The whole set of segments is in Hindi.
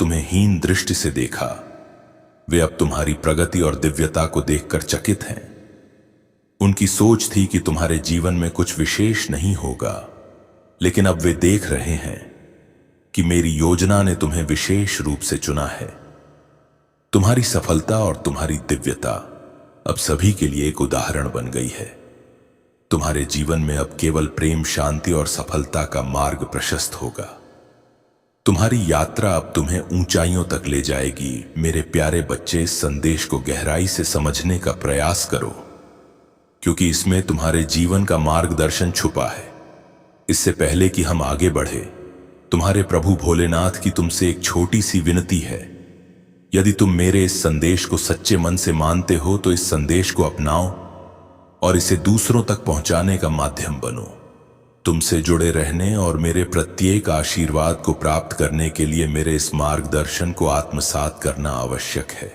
तुम्हें हीन दृष्टि से देखा, वे अब तुम्हारी प्रगति और दिव्यता को देखकर चकित हैं। उनकी सोच थी कि तुम्हारे जीवन में कुछ विशेष नहीं होगा, लेकिन अब वे देख रहे हैं कि मेरी योजना ने तुम्हें विशेष रूप से चुना है। तुम्हारी सफलता और तुम्हारी दिव्यता अब सभी के लिए एक उदाहरण बन गई है। तुम्हारे जीवन में अब केवल प्रेम, शांति और सफलता का मार्ग प्रशस्त होगा। तुम्हारी यात्रा अब तुम्हें ऊंचाइयों तक ले जाएगी। मेरे प्यारे बच्चे, इस संदेश को गहराई से समझने का प्रयास करो, क्योंकि इसमें तुम्हारे जीवन का मार्गदर्शन छुपा है। इससे पहले कि हम आगे बढ़े, तुम्हारे प्रभु भोलेनाथ की तुमसे एक छोटी सी विनती है। यदि तुम मेरे इस संदेश को सच्चे मन से मानते हो तो इस संदेश को अपनाओ और इसे दूसरों तक पहुंचाने का माध्यम बनो। तुमसे जुड़े रहने और मेरे प्रत्येक आशीर्वाद को प्राप्त करने के लिए मेरे इस मार्गदर्शन को आत्मसात करना आवश्यक है।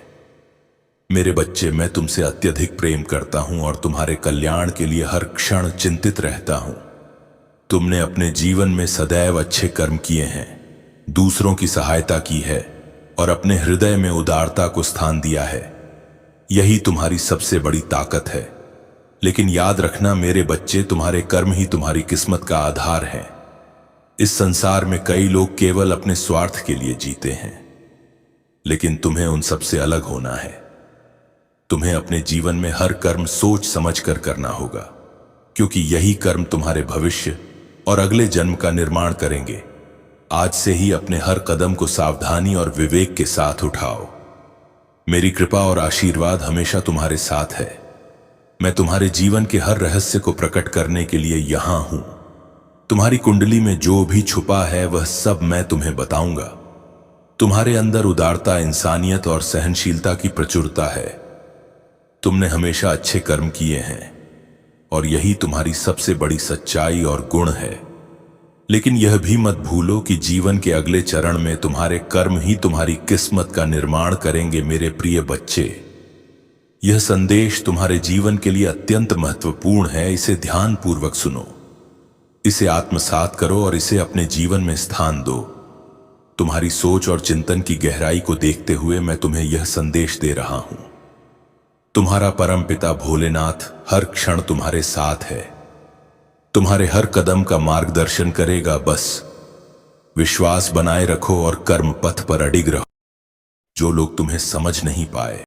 मेरे बच्चे, मैं तुमसे अत्यधिक प्रेम करता हूं और तुम्हारे कल्याण के लिए हर क्षण चिंतित रहता हूं। तुमने अपने जीवन में सदैव अच्छे कर्म किए हैं, दूसरों की सहायता की है और अपने हृदय में उदारता को स्थान दिया है। यही तुम्हारी सबसे बड़ी ताकत है। लेकिन याद रखना मेरे बच्चे, तुम्हारे कर्म ही तुम्हारी किस्मत का आधार है। इस संसार में कई लोग केवल अपने स्वार्थ के लिए जीते हैं, लेकिन तुम्हें उन सबसे अलग होना है। तुम्हें अपने जीवन में हर कर्म सोच समझ कर करना होगा, क्योंकि यही कर्म तुम्हारे भविष्य और अगले जन्म का निर्माण करेंगे। आज से ही अपने हर कदम को सावधानी और विवेक के साथ उठाओ। मेरी कृपा और आशीर्वाद हमेशा तुम्हारे साथ है। मैं तुम्हारे जीवन के हर रहस्य को प्रकट करने के लिए यहां हूं। तुम्हारी कुंडली में जो भी छुपा है वह सब मैं तुम्हें बताऊंगा। तुम्हारे अंदर उदारता, इंसानियत और सहनशीलता की प्रचुरता है। तुमने हमेशा अच्छे कर्म किए हैं और यही तुम्हारी सबसे बड़ी सच्चाई और गुण है। लेकिन यह भी मत भूलो कि जीवन के अगले चरण में तुम्हारे कर्म ही तुम्हारी किस्मत का निर्माण करेंगे। मेरे प्रिय बच्चे, यह संदेश तुम्हारे जीवन के लिए अत्यंत महत्वपूर्ण है। इसे ध्यानपूर्वक सुनो, इसे आत्मसात करो और इसे अपने जीवन में स्थान दो। तुम्हारी सोच और चिंतन की गहराई को देखते हुए मैं तुम्हें यह संदेश दे रहा हूं। तुम्हारा परमपिता भोलेनाथ हर क्षण तुम्हारे साथ है, तुम्हारे हर कदम का मार्गदर्शन करेगा। बस विश्वास बनाए रखो और कर्म पथ पर अडिग रहो। जो लोग तुम्हें समझ नहीं पाए,